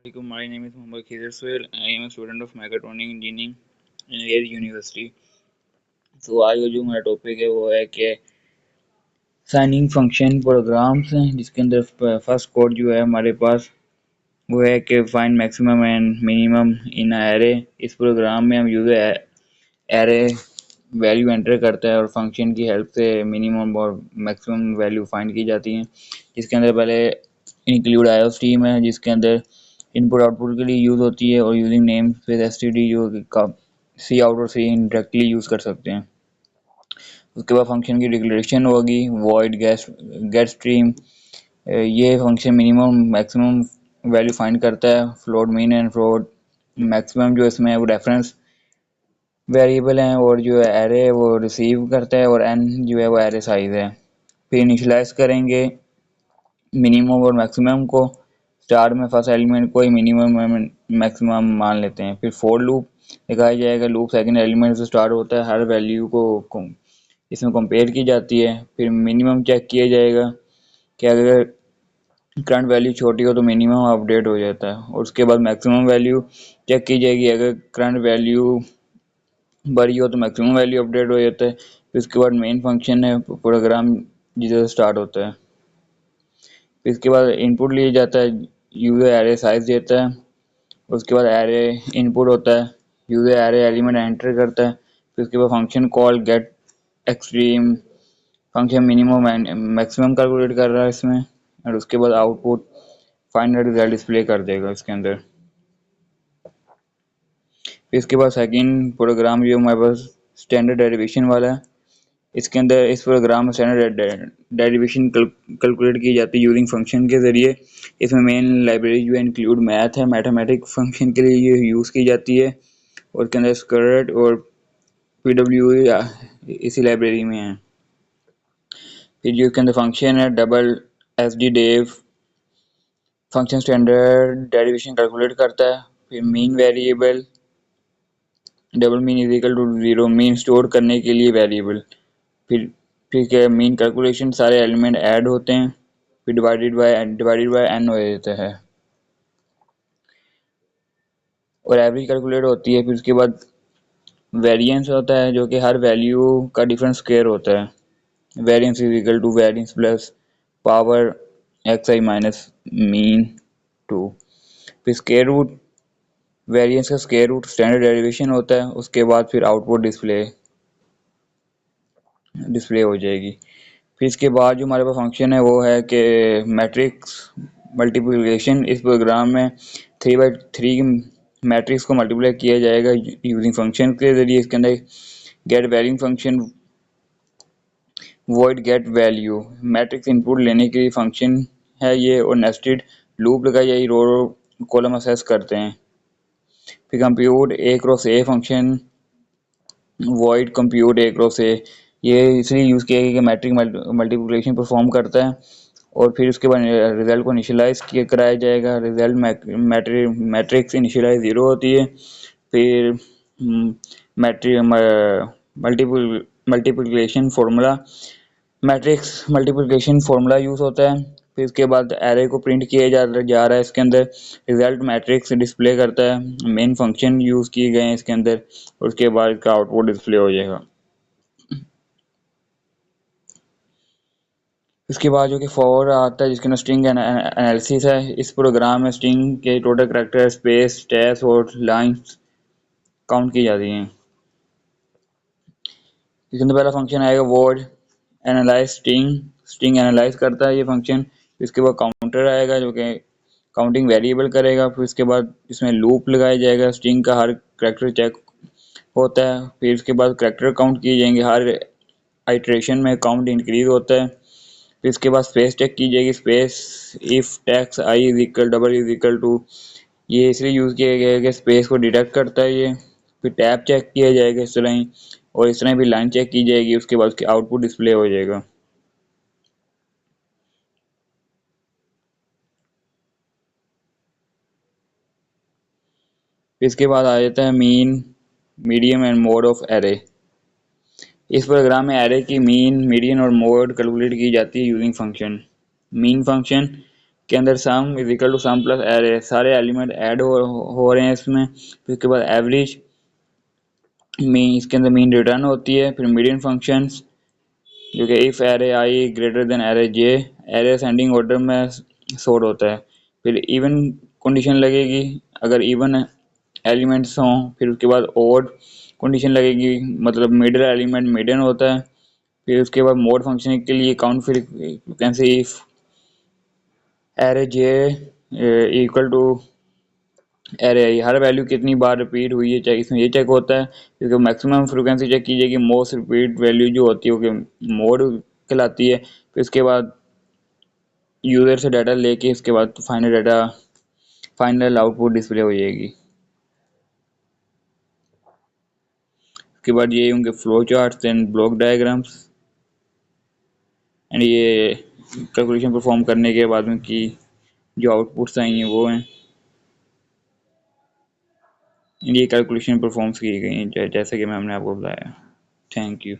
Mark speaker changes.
Speaker 1: My name is Muhammad Khizr Suhail. I am a student of Mechatronic Engineering in Yale University. तो आज का जो मेरा topic है वो है कि साइनिंग फंक्शन प्रोग्राम्स हैं, जिसके अंदर फर्स्ट कोड जो है हमारे पास वो है कि find maximum and minimum in array. इस प्रोग्राम में हम यूजर एरे वैल्यू एंटर करता है और फंक्शन की हेल्प से मिनिमम और मैक्सिमम वैल्यू फाइंड की जाती हैं, जिसके अंदर पहले इंक्लूड आईओस्ट्रीम है, जिसके अंदर इनपुट आउटपुट के लिए यूज़ होती है, और यूजिंग नेम स्पेस एसटीडी जो का सी आउट और सी इन डायरेक्टली यूज़ कर सकते हैं। उसके बाद फंक्शन की डिक्लेरेशन होगी वॉइड गेट स्ट्रीम। ये function minimum maximum value find करता है। Float mean and float maximum जो इसमें है वो रेफरेंस वेरिएबल हैं, और जो एरे है वो रिसीव करता है, और एन जो है वो एरे साइज है। फिर इनिशलाइज करेंगे मिनिमम और मैक्सिमम को। स्टार्ट में फर्स्ट एलिमेंट को ही मिनिमम मैक्सिमम मान लेते हैं। फिर फोर लूप दिखाया जाएगा। लूप सेकंड एलिमेंट से स्टार्ट होता है, हर वैल्यू को इसमें कंपेयर की जाती है। फिर मिनिमम चेक किया जाएगा कि अगर करंट वैल्यू छोटी हो तो मिनिमम अपडेट हो जाता है, और उसके बाद मैक्सिमम वैल्यू चेक की जाएगी। अगर करंट वैल्यू बड़ी हो तो मैक्सिमम वैल्यू अपडेट हो जाता है। फिर उसके बाद मेन फंक्शन है प्रोग्राम जिसे स्टार्ट होता है। इसके बाद इनपुट लिया जाता है, यूजर एरे साइज देता है। उसके बाद एरे इनपुट होता है, यूजर एरे एलिमेंट एंटर करता है। फिर उसके बाद function call gate extreme function minimum and maximum calculate कर रहा है इसमें, और उसके बाद आउटपुट फाइनल रिजल्ट डिस्प्ले कर देगा इसके अंदर। फिर इसके बाद सेकंड प्रोग्राम जो हमारे पास स्टैंडर्ड डेरिवेशन वाला है। इसके अंदर इस प्रोग्राम में स्टैंडर्ड डेरिवेशन कैलकुलेट की जाती है यूजिंग फंक्शन के जरिए। इसमें मेन लाइब्रेरी जो है इंक्लूड मैथ है, मैथमेटिक फंक्शन के लिए ये यूज़ की जाती है, और इसके अंदर स्कर्ट और पीडब्ल्यू इसी लाइब्रेरी में है। फिर जो इसके अंदर फंक्शन है double S D dev function standard derivation calculate करता है। फिर mean variable double mean is equal to 0, mean store करने के लिए वेरिएबल। फिर ठीक है, मीन कैलकुलेशन सारे एलिमेंट ऐड होते हैं, फिर डिवाइडेड बाय एन हो जाता है, और एवरेज कैलकुलेट होती है। फिर उसके बाद वेरिएंस होता है, जो कि हर वैल्यू का डिफरेंट स्क्वायर होता है। Variance is equal to variance plus power X I minus mean 2। फिर स्क्वायर रूट वेरिएंस का स्क्वायर रूट स्टैंडर्ड डेरिवेशन होता है। उसके बाद फिर आउटपुट डिस्प्ले हो जाएगी। फिर इसके बाद जो हमारे पास फंक्शन है वो है कि मैट्रिक्स मल्टीप्लिकेशन। इस प्रोग्राम में 3/3 मैट्रिक्स को मल्टीप्लाई किया जाएगा यूजिंग फंक्शन के जरिए। इसके अंदर get value function void get value matrix input लेने के लिए फंक्शन है ये, और नेस्टेड लूप लगाई जाएगी, रो कॉलम असेस करते हैं। फिर compute A cross a function void compute A cross ए, ये इसलिए यूज़ किया गया कि मैट्रिक मल्टीप्लिकेशन परफॉर्म करता है, और फिर उसके बाद रिजल्ट को इनिशियलाइज कराया जाएगा। रिजल्ट मैट्रिक्स इनिशियलाइज 0 होती है। फिर matrix multiplication formula matrix multiplication formula use होता है। फिर इसके बाद एरे को प्रिंट किया जा रहा है। इसके अंदर रिजल्ट मैट्रिक्स डिस्प्ले करता है। मेन फंक्शन यूज़ किए गए हैं इसके अंदर, और उसके बाद इसका आउटपुट डिस्प्ले हो जाएगा। उसके बाद जो कि फॉर आता है, जिसके अंदर स्ट्रिंग एनालिसिस है। इस प्रोग्राम में स्ट्रिंग के टोटल करैक्टर स्पेस स्टैश और लाइंस काउंट की जाती हैं। इसके अंदर पहला फंक्शन आएगा वर्ड एनालाइज स्ट्रिंग एनालाइज करता है ये फंक्शन। इसके बाद काउंटर आएगा जो कि काउंटिंग वेरिएबल करेगा। फिर इसके बाद इसमें लूप लगाया जाएगा, स्ट्रिंग का हर करैक्टर चेक होता है। फिर इसके बाद करैक्टर काउंट किए जाएंगे, हर आइट्रेशन में काउंट इंक्रीज होता है। फिर इसके बाद स्पेस चेक की जाएगी, space if text I is equal double is equal to, ये इसलिए यूज़ किया गया है कि स्पेस को डिटेक्ट करता है ये। फिर टैब चेक किया जाएगा इस तरह ही, और इस तरह भी लाइन चेक की जाएगी। उसके बाद उसकी आउटपुट डिस्प्ले हो जाएगा। इसके बाद आ जाता है mean medium and mode of array. इस प्रोग्राम में एरे की मीन मीडियन और मोड कैलकुलेट की जाती है यूजिंग फंक्शन। मीन फंक्शन के अंदर sum is equal to sum plus array, सारे एलिमेंट ऐड हो रहे हैं इसमें। फिर उसके बाद एवरेज मीन, इसके अंदर मीन रिटर्न होती है। फिर मीडियन फंक्शंस जो कि if array I greater than array J, array ascending order में सॉर्ट होता है। फिर इवन कंडीशन लगेगी अगर इवन एलिमेंट्स हों। फिर उसके बाद ओड कंडीशन लगेगी, मतलब मिडिल एलिमेंट मिडियन होता है। फिर उसके बाद मोड फंक्शन के लिए count frequency if array J equal to array I, हर वैल्यू कितनी बार रिपीट हुई है चेक, इसमें ये चेक होता है। क्योंकि मैक्सिमम फ्रीक्वेंसी चेक की जाएगी, मोस्ट रिपीट वैल्यू जो होती है वो मोड कहलाती है। फिर उसके बाद यूजर से डाटा लेके इसके बाद फाइनल आउटपुट डिस्प्ले हो जाएगी। उसके बाद ये उनके flow charts and block diagrams, and ये कैलकुलेशन परफॉर्म करने के बाद उनकी जो आउटपुट्स आई हैं वो हैं। ये कैलकुलेशन परफॉर्म की गई हैं जैसे कि मैंने आपको बताया। Thank you.